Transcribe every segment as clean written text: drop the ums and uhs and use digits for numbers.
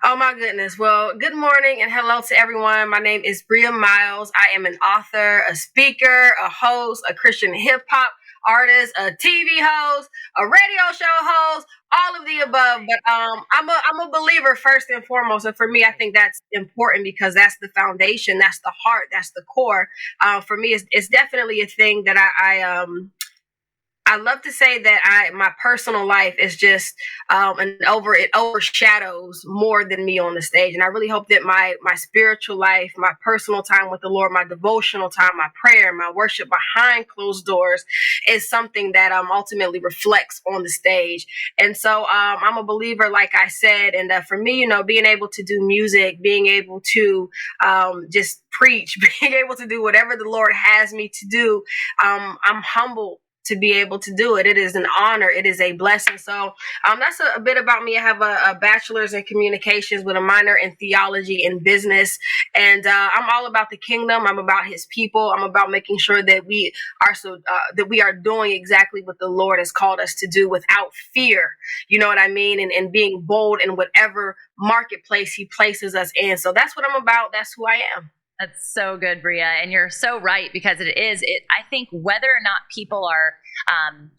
Oh my goodness. Well, good morning and hello to everyone. My name is Brea Miles. I am an author, a speaker, a host, a Christian hip hop artist, a TV host, a radio show host, all of the above. But I'm a believer first and foremost, and for me, I think that's important because that's the foundation, that's the heart, that's the core. For me, it's definitely a thing that I love to say that my personal life is just it overshadows more than me on the stage, and I really hope that my spiritual life, my personal time with the Lord, my devotional time, my prayer, my worship behind closed doors, is something that ultimately reflects on the stage. And so I'm a believer, like I said, and for me, being able to do music, being able to just preach, being able to do whatever the Lord has me to do, I'm humbled to be able to do it. It is an honor. It is a blessing. So that's a bit about me. I have a bachelor's in communications with a minor in theology and business. And I'm all about the kingdom. I'm about his people. I'm about making sure that we are doing exactly what the Lord has called us to do without fear. You know what I mean? And being bold in whatever marketplace he places us in. So that's what I'm about. That's who I am. That's so good, Bria. And you're so right because I think whether or not people are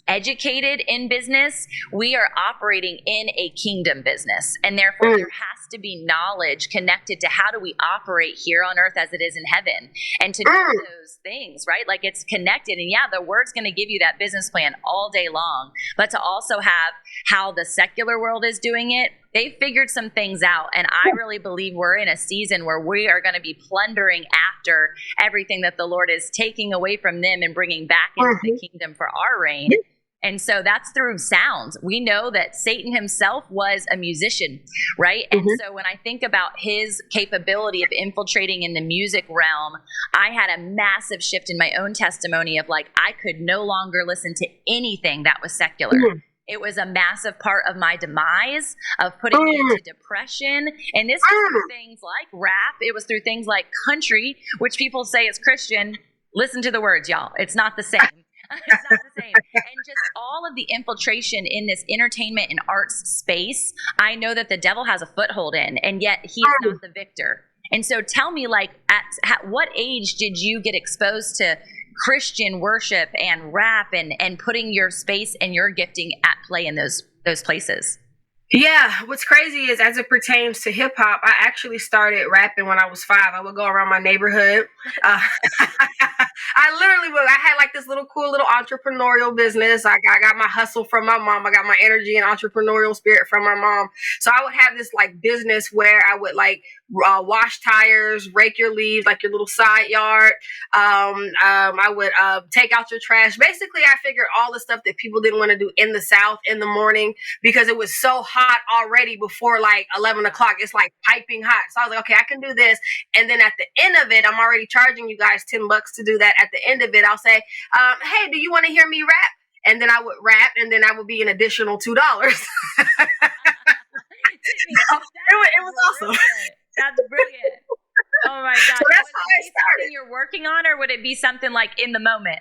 educated in business, we are operating in a kingdom business. And therefore, there has to be knowledge connected to how do we operate here on earth as it is in heaven. And to know those things, right? Like it's connected. And yeah, the word's going to give you that business plan all day long. But to also have how the secular world is doing it, they figured some things out. And I really believe we're in a season where we are going to be plundering after everything that the Lord is taking away from them and bringing back into the kingdom for our reign. And so that's through sounds. We know that Satan himself was a musician, right? And so when I think about his capability of infiltrating in the music realm, I had a massive shift in my own testimony of like, I could no longer listen to anything that was secular. It was a massive part of my demise, of putting me into depression. And this was through things like rap. It was through things like country, which people say is Christian. Listen to the words, y'all. It's not the same. It's not the same. And just all of the infiltration in this entertainment and arts space, I know that the devil has a foothold in, and yet he's not the victor. And so tell me, like, at what age did you get exposed to Christian worship and rap and putting your space and your gifting at play in those places? Yeah, what's crazy is as it pertains to hip hop, I actually started rapping when I was 5. I would go around my neighborhood. I literally would. I had like this cool little entrepreneurial business. I got my hustle from my mom. I got my energy and entrepreneurial spirit from my mom. So I would have this like business where I would like wash tires, rake your leaves, like your little side yard. I would take out your trash. Basically, I figured all the stuff that people didn't want to do in the South in the morning because it was so hot already before like 11 o'clock. It's like piping hot. So I was like, okay, I can do this. And then at the end of it, I'm already charging you guys $10 to do that. At the end of it, I'll say, hey, do you want to hear me rap? And then I would rap, and then I would be an additional $2. So, it was awesome. That's brilliant. Oh my God. So that's how I started. Something you're working on, or would it be something like in the moment?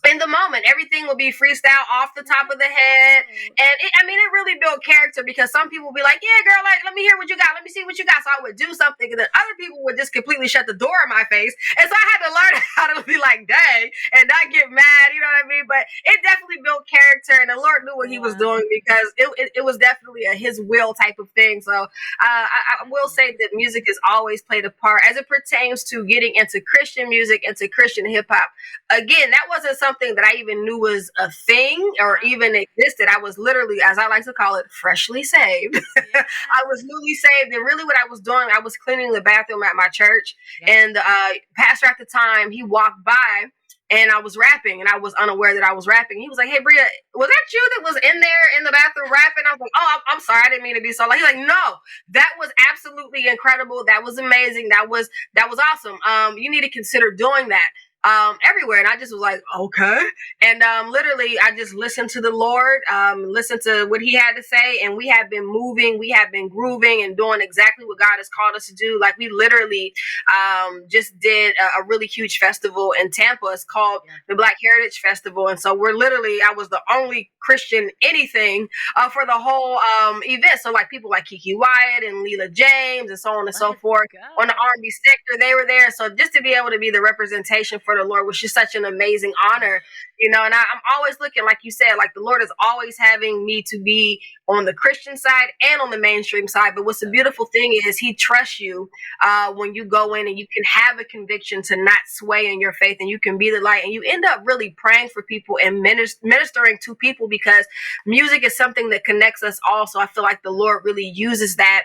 In the moment, everything will be freestyle off the top of the head. And it really built character because some people will be like, yeah, girl, like, let me hear what you got. Let me see what you got. So I would do something. And then other people would just completely shut the door in my face. And so I had to learn how to be like, dang, and not get mad. You know what I mean? But it definitely built character. And the Lord knew what he was doing because it was definitely a his will type of thing. So I will say that music has always played a part as it pertains to getting into Christian music, into Christian hip hop. Again, that wasn't something that I even knew was a thing or even existed. I was literally, as I like to call it, freshly saved. I was newly saved. And really what I was doing, I was cleaning the bathroom at my church. And the pastor at the time, he walked by and I was rapping and I was unaware that I was rapping. He was like, hey, Bria, was that you that was in there in the bathroom rapping? I was like, oh, I'm sorry. I didn't mean to be so loud. He's like, no, that was absolutely incredible. That was amazing. That was awesome. You need to consider doing that. everywhere. And I just was like, okay. And literally, I just listened to the Lord, listened to what He had to say, and we have been moving, we have been grooving and doing exactly what God has called us to do. Like we literally just did a really huge festival in Tampa. It's called the Black Heritage Festival, and so I was the only Christian anything for the whole event. So like people like Kiki Wyatt and Leela James and so on and so forth. On the R&B sector, they were there. So just to be able to be the representation for the Lord was just such an amazing honor, you know. And I'm always looking, like you said, like the Lord is always having me to be on the Christian side and on the mainstream side. But what's the beautiful thing is He trusts you when you go in, and you can have a conviction to not sway in your faith, and you can be the light, and you end up really praying for people and ministering to people, because music is something that connects us all. So I feel like the Lord really uses that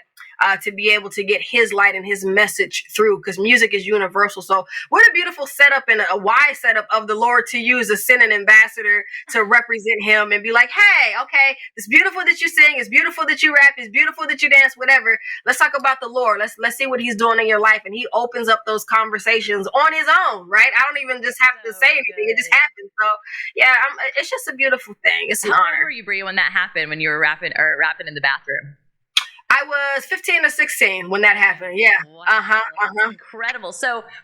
to be able to get His light and His message through, because music is universal. So what a beautiful setup and a wise setup of the Lord to use a send an ambassador to represent Him and be like, hey, okay, it's beautiful that you sing, it's beautiful that you rap, it's beautiful that you dance, whatever. Let's talk about the Lord. Let's see what He's doing in your life. And He opens up those conversations on His own, right? I don't even just have to say anything. It just happens. So yeah, it's just a beautiful thing. It's an honor. How old were you, Bria, when that happened, when you were rapping in the bathroom? I was 15 or 16 when that happened. Yeah. Wow. Incredible. So